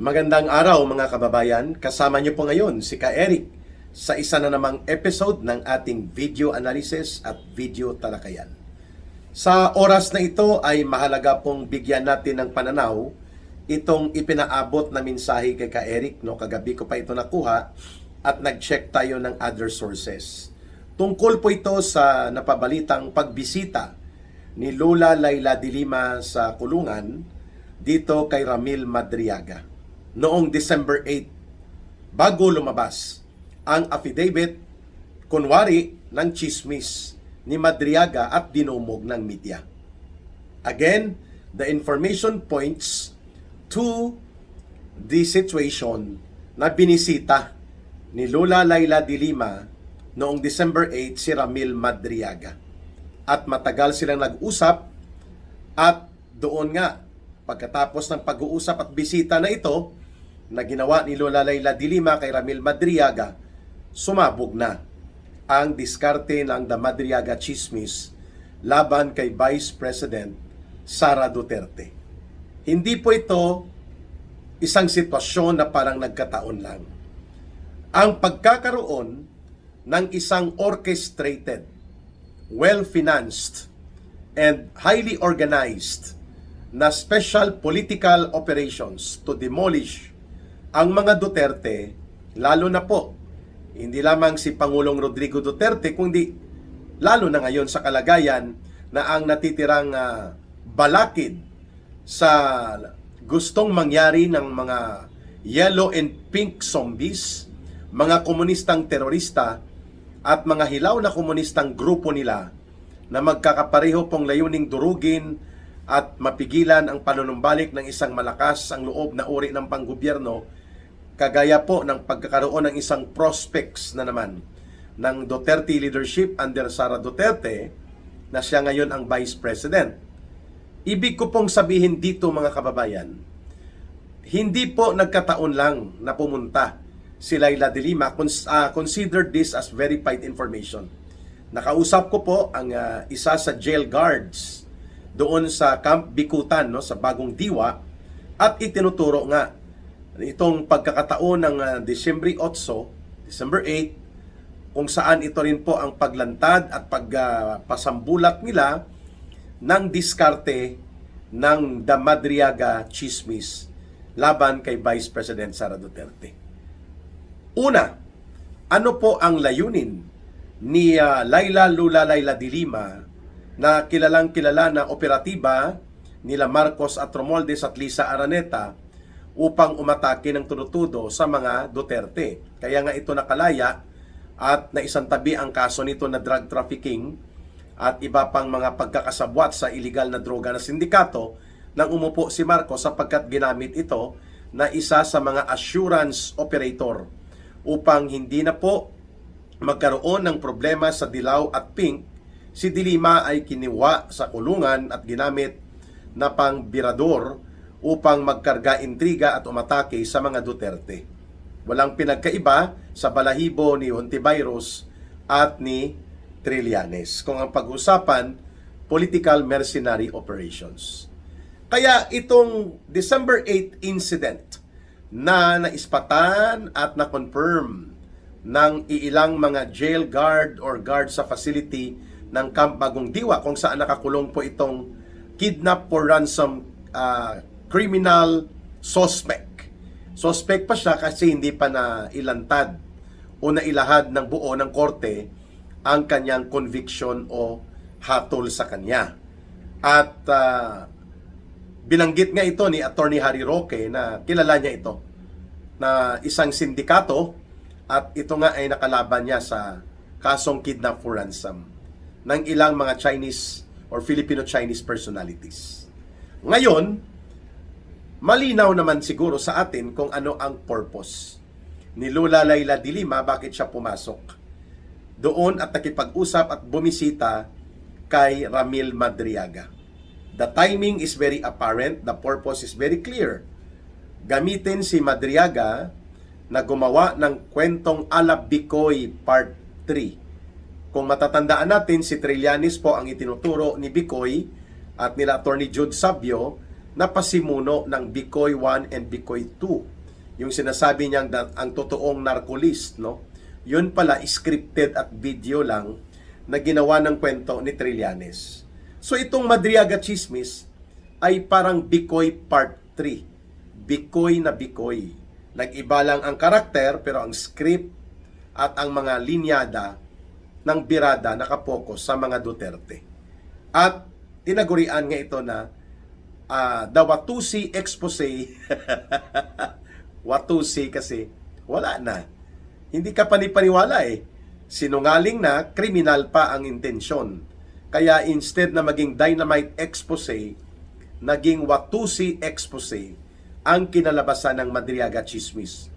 Magandang araw mga kababayan. Kasama niyo po ngayon si Ka Eric sa isa na namang episode ng ating video analysis at video talakayan. Sa oras na ito ay mahalaga pong bigyan natin ng pananaw itong ipinaabot na mensahe kay Ka Eric. Kagabi ko pa ito nakuha at nag-check tayo ng other sources. Tungkol po ito sa napabalitang pagbisita ni Lola Laila de Lima sa kulungan dito kay Ramil Madriaga noong December 8 bago lumabas ang affidavit kunwari ng chismis ni Madriaga at dinumog ng media. Again, the information points to the situation na binisita ni Lola Laila de Lima noong December 8 si Ramil Madriaga. At matagal silang nag-usap at doon nga, pagkatapos ng pag-uusap at bisita na ito na ginawa ni Lola Laila de Lima kay Ramil Madriaga, sumabog na ang diskarte ng The Madriaga Chismis laban kay Vice President Sara Duterte. Hindi po ito isang sitwasyon na parang nagkataon lang. Ang pagkakaroon ng isang orchestrated, well-financed, and highly organized na special political operations to demolish ang mga Duterte, lalo na po, hindi lamang si Pangulong Rodrigo Duterte, kundi lalo na ngayon sa kalagayan na ang natitirang balakid sa gustong mangyari ng mga yellow and pink zombies, mga komunistang terorista at mga hilaw na komunistang grupo nila na magkakapareho pong layuning durugin at mapigilan ang panunumbalik ng isang malakas ang loob na uri ng panggobyerno, kagaya po ng pagkakaroon ng isang prospects na naman ng Duterte leadership under Sara Duterte na siya ngayon ang Vice President. Ibig ko pong sabihin dito mga kababayan, hindi po nagkataon lang na pumunta si Laila de Lima. Consider this as verified information. Nakausap ko po ang isa sa jail guards doon sa Camp Bikutan, sa Bagong Diwa, at itinuturo nga itong pagkakataon ng December 8, kung saan ito rin po ang paglantad at pagpasambulat nila ng diskarte ng The Madriaga Chismis laban kay Vice President Sara Duterte. Una, ano po ang layunin ni Lola Laila de Lima na kilalang kilala na operatiba nila Marcos at Romualdez at Lisa Araneta upang umatake ng tudo-tudo sa mga Duterte? Kaya nga ito nakalaya at naisantabi ang kaso nito na drug trafficking at iba pang mga pagkakasabwat sa iligal na droga na sindikato nang umupo si Marcos sapagkat ginamit ito na isa sa mga assurance operator upang hindi na po magkaroon ng problema sa dilaw at pink. Si de Lima ay kiniwa sa kulungan at ginamit na pang birador upang magkarga intriga at umatake sa mga Duterte. Walang pinagkaiba sa balahibo ni Hontiveros at ni Trillanes kung ang pag-usapan political mercenary operations. Kaya itong December 8 incident na naispatan at na-confirm ng iilang mga jail guard or guard sa facility ng Camp Bagong Diwa kung saan nakakulong po itong kidnap for ransom criminal suspect. Suspect pa siya kasi hindi pa na ilantad o nailahad ng buo ng korte ang kanyang conviction o hatol sa kanya. At binanggit nga ito ni Attorney Harry Roque na kilala niya ito na isang sindikato at ito nga ay nakalaban niya sa kasong kidnap for ransom ng ilang mga Chinese or Filipino-Chinese personalities. Ngayon, malinaw naman siguro sa atin kung ano ang purpose ni Lola Laila de Lima, bakit siya pumasok doon at nakipag-usap at bumisita kay Ramil Madriaga. The timing is very apparent, the purpose is very clear. Gamitin si Madriaga na gumawa ng kwentong Alab Bicoy Part 3. Kung matatandaan natin, si Trillanes po ang itinuturo ni Bicoy at nila Attorney Jude Sabio na pasimuno ng Bicoy 1 and Bicoy 2. Yung sinasabi niyang ang totoong narcolist, no? Yun pala, scripted at video lang na ginawa ng kwento ni Trillanes. So itong Madriaga Chismis ay parang Bicoy Part 3. Bicoy na Bicoy. Nag-iba lang ang karakter pero ang script at ang mga linyada ng birada nakapokus sa mga Duterte. At tinagurian nga ito na the Watusi expose. Watusi kasi wala na. Hindi ka panipaniwala eh. Sinungaling na, kriminal pa ang intensyon. Kaya instead na maging dynamite expose, naging Watusi expose ang kinalabasan ng Madriaga Chismis.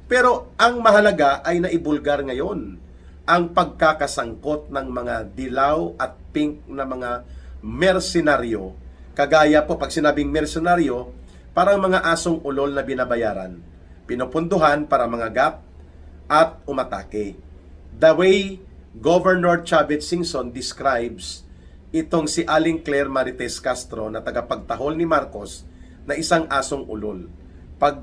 Pero ang mahalaga ay naibulgar ngayon ang pagkakasangkot ng mga dilaw at pink na mga mersenaryo. Kagaya po, pag sinabing mersenaryo, parang mga asong ulol na binabayaran. Pinupunduhan para mga gap at umatake. The way Governor Chavez Singson describes itong si Aling Claire Marites Castro na tagapagtahol ni Marcos na isang asong ulol. Pag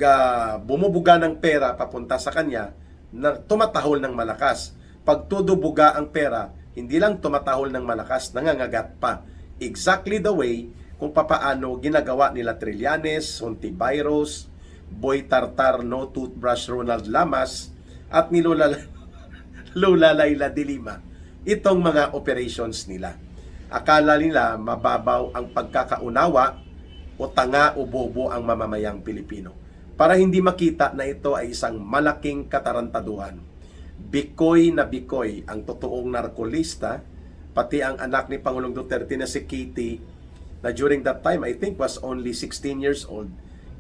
bumubuga ng pera papunta sa kanya, na tumatahol ng malakas. Pag tudubuga ang pera, hindi lang tumatahol ng malakas, nangangagat pa. Exactly the way kung papaano ginagawa nila Trillanes, Hontiveros, Boy Tartar, No Toothbrush, Ronald Lamas, at ni Lola Layla de Lima. Itong mga operations nila. Akala nila mababaw ang pagkakaunawa o tanga o bobo ang mamamayang Pilipino. Para hindi makita na ito ay isang malaking katarantaduhan. Bicoy na Bicoy, ang totoong narkolista, pati ang anak ni Pangulong Duterte na si Kitty, na during that time, I think was only 16 years old,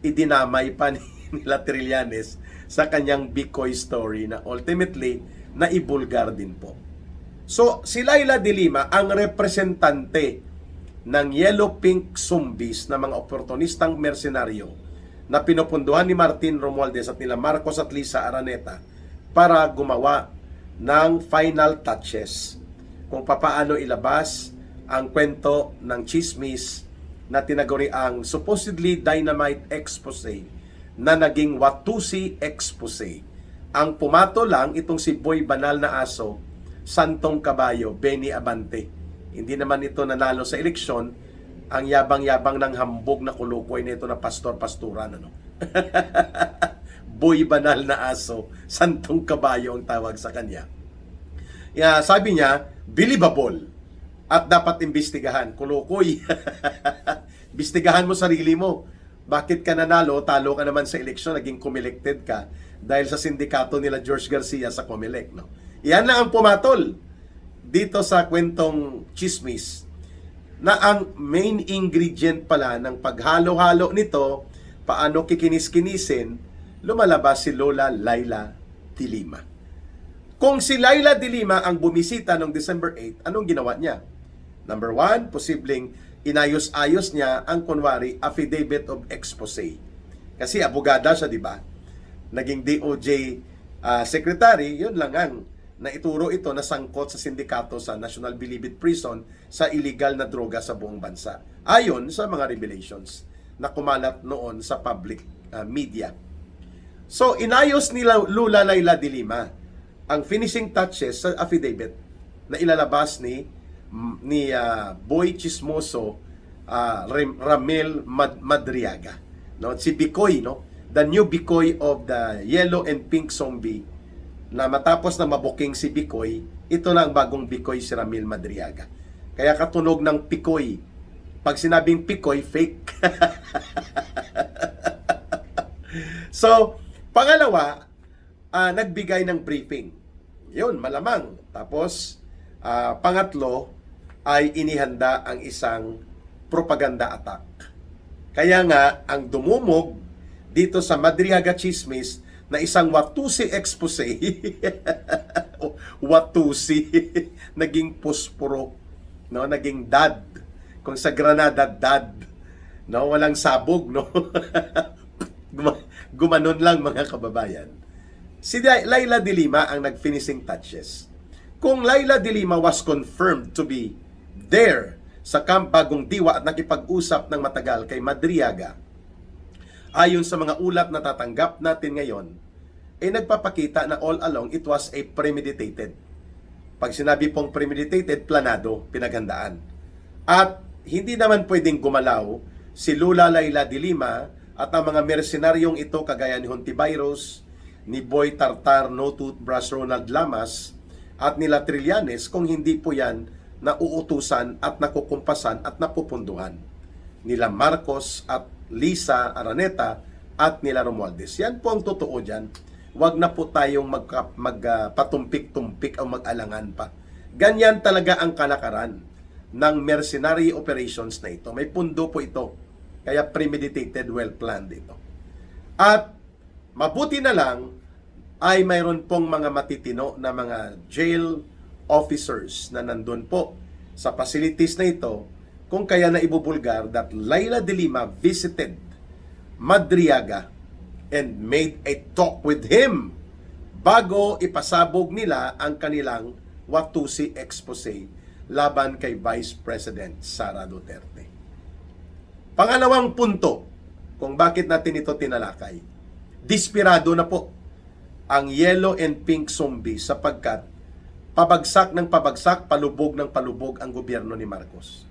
idinamay pa nila Trillanes sa kanyang Bicoy story na ultimately, naibulgar din po. So, si Layla de Lima, ang representante ng Yellow Pink Zombies na mga oportunistang mersenaryo na pinupunduhan ni Martin Romualdez at nila Marcos at Lisa Araneta para gumawa ng final touches kung papaano ilabas ang kwento ng chismis na tinaguri ang supposedly dynamite expose na naging Watusi expose. Ang pumato lang itong si Boy Banal na Aso, Santong Kabayo, Benny Abante. Hindi naman ito nanalo sa eleksyon. Ang yabang-yabang ng hambog na kulukoy nito na pastor-pasturan. Ano? Boy Banal na Aso, Santong Kabayo ang tawag sa kanya. Sabi niya, believable at dapat imbestigahan. Kulukoy. Imbestigahan mo sarili mo. Bakit ka nanalo? Talo ka naman sa eleksyon, naging cumelected ka dahil sa sindikato nila George Garcia sa Comelec. No? Yan lang ang pumatol dito sa kwentong chismis na ang main ingredient pala ng paghalo-halo nito, paano kikinis-kinisin, lumalabas si Lola Layla de Lima. Kung si Layla de Lima ang bumisita noong December 8, anong ginawa niya? Number 1, posibleng inayos-ayos niya ang kunwari affidavit of expose. Kasi abogada siya, di ba? Naging DOJ secretary, yun lang ang naituro ito na sangkot sa sindikato sa National Bilibid Prison sa illegal na droga sa buong bansa. Ayon sa mga revelations na kumalat noon sa public media. So, inayos nila Lola Layla de Lima ang finishing touches sa affidavit na ilalabas ni Boy Chismoso Ramil Madriaga. No? Si Bicoy, no? The new Bicoy of the Yellow and Pink Zombie, na matapos na mabuking si Bicoy, ito na ang bagong Bicoy si Ramil Madriaga. Kaya katunog ng Picoy. Pag sinabing Picoy, fake. So, pangalawa, nagbigay ng briefing. Yun, malamang. Tapos, pangatlo, ay inihanda ang isang propaganda attack. Kaya nga, ang dumumog dito sa Madriaga Chismis na isang Watusi expose, Watusi, naging puspuro, no? Naging dad. Kung sa Granada, dad. No? Walang sabog, no? Gumanon lang, mga kababayan. Si Layla de Lima ang nag-finishing touches. Kung Layla de Lima was confirmed to be there sa Camp Bagong Diwa at nakipag-usap ng matagal kay Madriaga, ayon sa mga ulat na tatanggap natin ngayon, ay nagpapakita na all along it was a premeditated. Pag sinabi pong premeditated, planado, pinaghandaan. At hindi naman pwedeng gumalaw si Lola Layla de Lima at ang mga mercenaryong ito kagaya ni Hontiveros, ni Boy Tartar, No Toothbrush Ronald Lamas, at nila Trillanes kung hindi po yan nauutusan at nakukumpasan at napupunduhan nila Marcos at Lisa Araneta at nila Romualdez. Yan po ang totoo dyan. Huwag na po tayong patumpik-tumpik o mag-alangan pa. Ganyan talaga ang kalakaran ng mercenary operations na ito. May pundo po ito. Kaya premeditated, well-planned ito. At mabuti na lang ay mayroon pong mga matitino na mga jail officers na nandun po sa facilities na ito, kung kaya na ibubulgar that Layla de Lima visited Madriaga and made a talk with him bago ipasabog nila ang kanilang Watusi expose laban kay Vice President Sara Duterte. Pangalawang punto kung bakit natin ito tinalakay. Dispirado na po ang yellow and pink zombie sapagkat pabagsak ng pabagsak, palubog ng palubog ang gobyerno ni Marcos.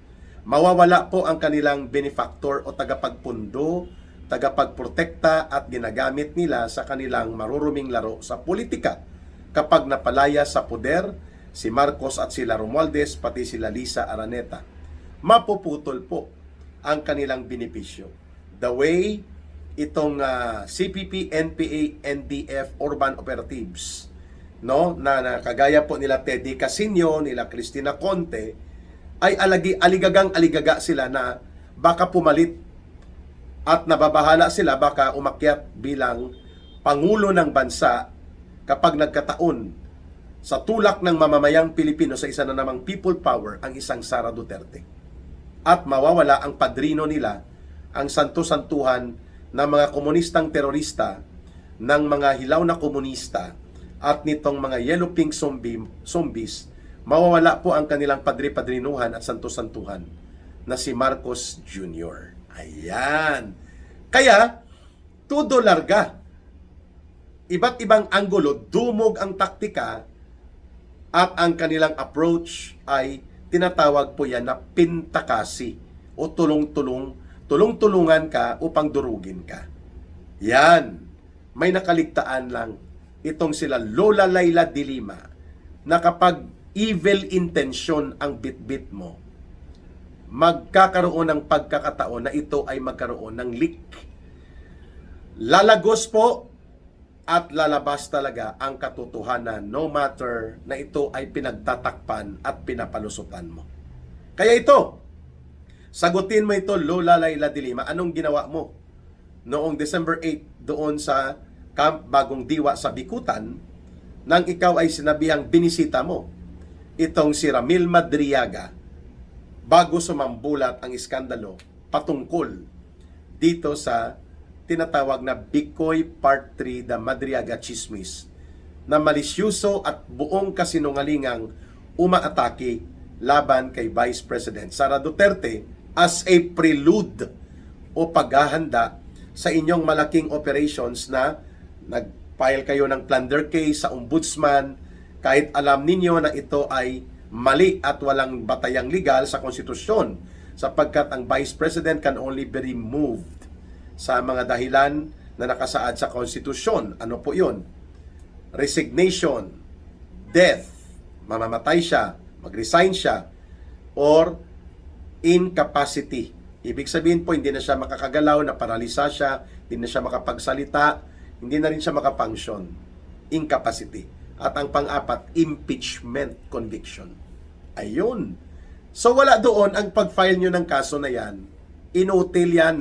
Mawawala po ang kanilang benefactor o tagapagpundo, tagapagprotekta at ginagamit nila sa kanilang maruruming laro sa politika kapag napalaya sa poder si Marcos at sila Romualdez pati sila Lisa Araneta. Mapuputol po ang kanilang benepisyo. The way itong CPP, NPA, NDF, Urban Operatives, no, na kagaya po nila Teddy Casino, nila Cristina Conte, ay aligagang-aligaga sila na baka pumalit at nababahala sila baka umakyat bilang Pangulo ng bansa kapag nagkataon sa tulak ng mamamayang Pilipino sa isa na namang people power ang isang Sara Duterte. At mawawala ang padrino nila, ang santo-santuhan ng mga komunistang terorista, ng mga hilaw na komunista, at nitong mga yellow pink zombies, mawawala po ang kanilang padri-padrinuhan at santo-santuhan na si Marcos Jr. Ayan. Kaya, todo larga. Iba't ibang anggulo, dumog ang taktika at ang kanilang approach ay tinatawag po yan na pintakasi o tulong-tulungan ka upang durugin ka. Yan. May nakaligtaan lang itong sila Lola Layla de Lima na kapag evil intention ang bitbit mo, magkakaroon ng pagkakataon na ito ay magkaroon ng leak. Lalagos po at lalabas talaga ang katotohanan no matter na ito ay pinagtatakpan at pinapalusutan mo. Kaya ito, sagutin mo ito, Lola Layla de Lima, anong ginawa mo noong December 8 doon sa Camp Bagong Diwa sa Bikutan nang ikaw ay sinabihang binisita mo itong si Ramil Madriaga bago sumambulat ang iskandalo patungkol dito sa tinatawag na Bicoy Part 3 the Madriaga Chismis na malisyuso at buong kasinungalingang umaatake laban kay Vice President Sara Duterte as a prelude o paghahanda sa inyong malaking operations na nag-file kayo ng plunder case sa ombudsman kahit alam ninyo na ito ay mali at walang batayang legal sa konstitusyon sapagkat ang Vice President can only be removed sa mga dahilan na nakasaad sa konstitusyon. Ano po yun? Resignation, death, mamamatay siya, mag-resign siya, or incapacity. Ibig sabihin po, hindi na siya makakagalaw, naparalisa siya, hindi na siya makapagsalita, hindi na rin siya makapunction. Incapacity. At ang pang-apat, impeachment conviction. Ayun. So wala doon ang pag-file nyo ng kaso na yan. Inutil yan.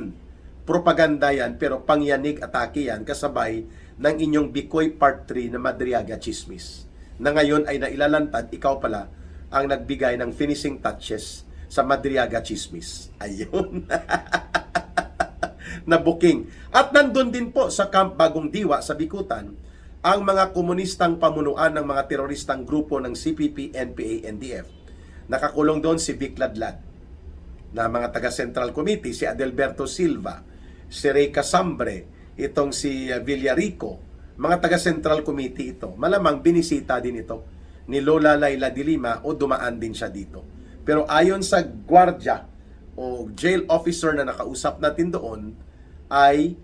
Propaganda yan, pero pangyanig atake yan kasabay ng inyong Bicoy Part 3 na Madriaga Chismis. Na ngayon ay nailalantad, ikaw pala ang nagbigay ng finishing touches sa Madriaga Chismis. Ayun. Na booking. At nandun din po sa Camp Bagong Diwa sa Bikutan ang mga komunistang pamunuan ng mga teroristang grupo ng CPP, NPA, NDF. Nakakulong doon si Vic Ladlad. na mga taga Central Committee, si Adelberto Silva, si Ray Casambre, itong si Villarico, mga taga Central Committee ito. Malamang binisita din ito ni Lola Laila de Lima o dumaan din siya dito. Pero ayon sa gwardiya o jail officer na nakausap natin doon, ay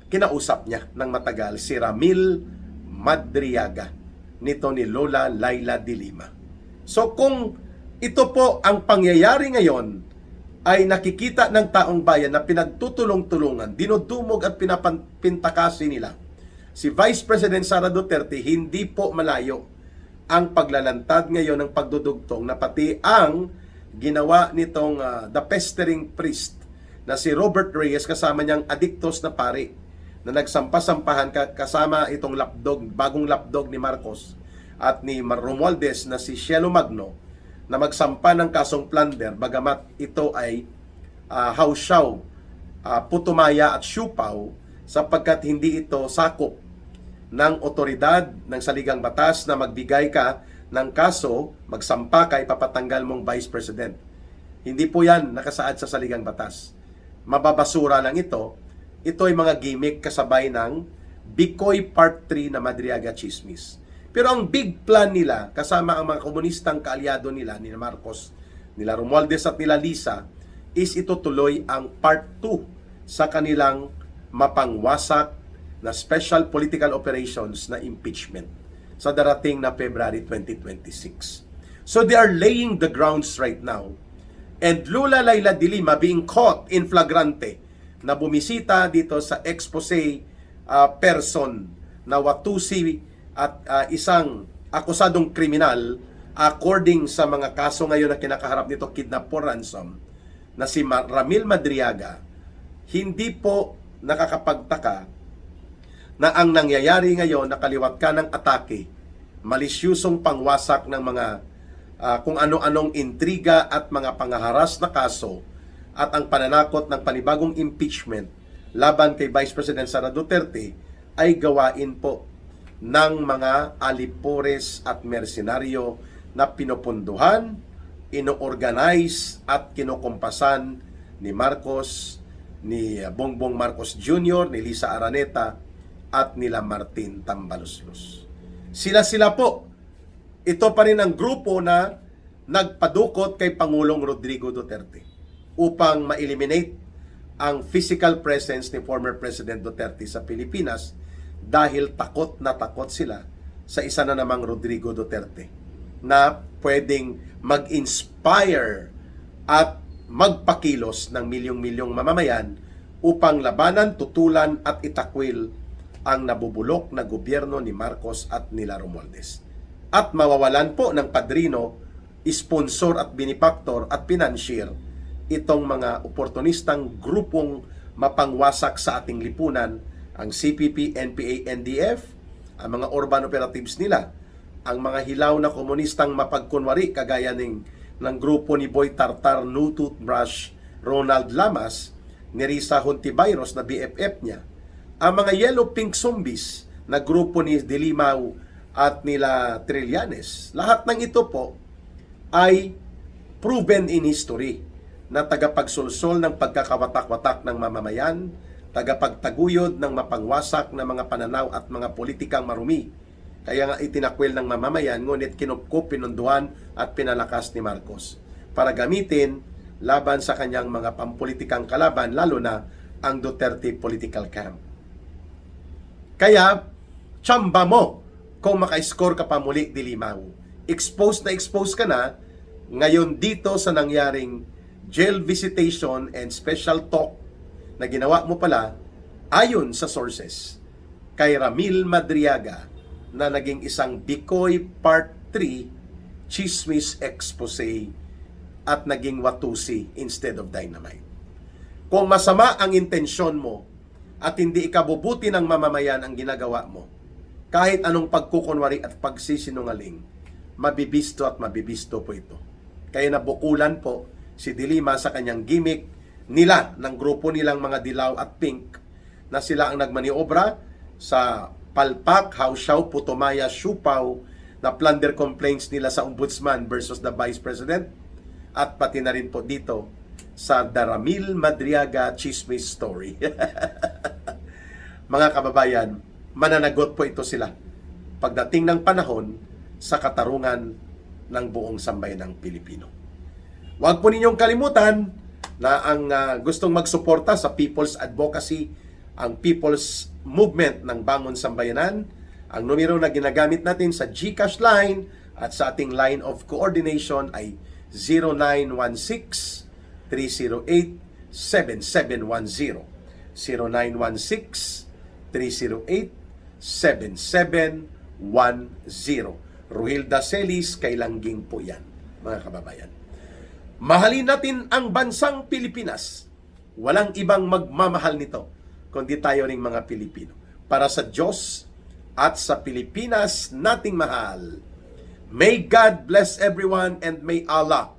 kinausap niya ng matagal si Ramil Madriaga nito ni Lola Laila de Lima. So kung ito po ang pangyayari ngayon, ay nakikita ng taong bayan na pinagtutulong-tulungan, dinudumog at pinapintakasi nila si Vice President Sara Duterte, hindi po malayo ang paglalantad ngayon ng pagdudugtong na pati ang ginawa nitong the pestering priest na si Robert Reyes kasama niyang adiktos na pari na nagsampa-sampahan kasama itong lapdog, bagong lapdog ni Marcos at ni Romualdez na si Cielo Magno na magsampa ng kasong plunder bagamat ito ay hausyaw, putumaya at syupaw sapagkat hindi ito sakop ng otoridad ng saligang batas na magbigay ka ng kaso, magsampa ka, ipapatanggal mong Vice President. Hindi po yan nakasaad sa saligang batas. Mababasura lang ito. Ito ay mga gimmick kasabay ng Bicoy Part 3 na Madriaga Chismis. Pero ang big plan nila, kasama ang mga komunistang kaalyado nila, nila Marcos, nila Romualdez at nila Lisa, is ito tuloy ang Part 2 sa kanilang mapangwasak na special political operations na impeachment sa darating na February 2026. So they are laying the grounds right now. And Lola Laila de Lima being caught in flagrante na bumisita dito sa expose person na Watusi at isang akusadong kriminal according sa mga kaso ngayon na kinakaharap nito, kidnap for ransom, na si Ramil Madriaga, hindi po nakakapagtaka na ang nangyayari ngayon na kaliwat ka ng atake, malisyusong pangwasak ng mga kung ano-anong intriga at mga pangaharas na kaso at ang pananakot ng panibagong impeachment laban kay Vice President Sara Duterte ay gawain po ng mga alipores at mersenaryo na pinupunduhan, ino-organize at kinukumpasan ni Marcos, ni Bongbong Marcos Jr., ni Lisa Araneta, at nila Martin Tambaluslos. Sila po, ito pa rin ang grupo na nagpadukot kay Pangulong Rodrigo Duterte upang ma-eliminate ang physical presence ni former President Duterte sa Pilipinas dahil takot na takot sila sa isa na namang Rodrigo Duterte na pwedeng mag-inspire at magpakilos ng milyong-milyong mamamayan upang labanan, tutulan at itakwil ang nabubulok na gobyerno ni Marcos at nila Romualdez. At mawawalan po ng padrino, sponsor at benefactor at financier itong mga oportunistang grupong mapangwasak sa ating lipunan, ang CPP, NPA, NDF, ang mga urban operatives nila, ang mga hilaw na komunistang mapagkunwari kagaya ng grupo ni Boy Tartar, No Toothbrush, Ronald Lamas, ni Risa Hontiveros na BFF niya, ang mga yellow pink zombies na grupo ni Dilimao at nila Trillanes. Lahat ng ito po ay proven in history na tagapagsulsol ng pagkakawatak-watak ng mamamayan, tagapagtaguyod ng mapangwasak na mga pananaw at mga politikang marumi. Kaya nga itinakwil ng mamamayan, ngunit kinupkup, pinunduhan at pinalakas ni Marcos para gamitin laban sa kanyang mga pampolitikang kalaban, lalo na ang Duterte political camp. Kaya, tsamba mo kung maka-score ka pa muli, Dilimao. Exposed na exposed ka na ngayon dito sa nangyaring jail visitation and special talk na ginawa mo pala ayon sa sources kay Ramil Madriaga na naging isang Bicoy Part 3 chismis expose at naging Watusi instead of dynamite. Kung masama ang intensyon mo at hindi ikabubuti ng mamamayan ang ginagawa mo, kahit anong pagkukunwari at pagsisinungaling, mabibisto at mabibisto po ito. Kaya nabukulan po si Dilima sa kanyang gimmick nila, ng grupo nilang mga dilaw at pink, na sila ang nagmaniobra sa palpak, hausyaw, putumaya, syupaw na plunder complaints nila sa ombudsman versus the Vice President, at pati na rin po dito sa Daramil Madriaga Chismis Story. Mga kababayan, mananagot po ito sila pagdating ng panahon sa katarungan ng buong sambayanang Pilipino. Huwag po ninyong kalimutan na ang gustong magsuporta sa People's Advocacy, ang People's Movement ng Bangon Sambayanan, ang numero na ginagamit natin sa GCash line at sa ating line of coordination ay 0916-308-7710. 0916-308-7710. Ruhilda Celis, kailangging po yan, mga kababayan. Mahalin natin ang bansang Pilipinas. Walang ibang magmamahal nito, kundi tayo ring mga Pilipino. Para sa Diyos at sa Pilipinas nating mahal. May God bless everyone and may Allah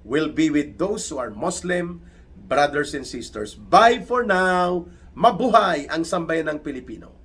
will be with those who are Muslim brothers and sisters. Bye for now. Mabuhay ang sambayanang Pilipino.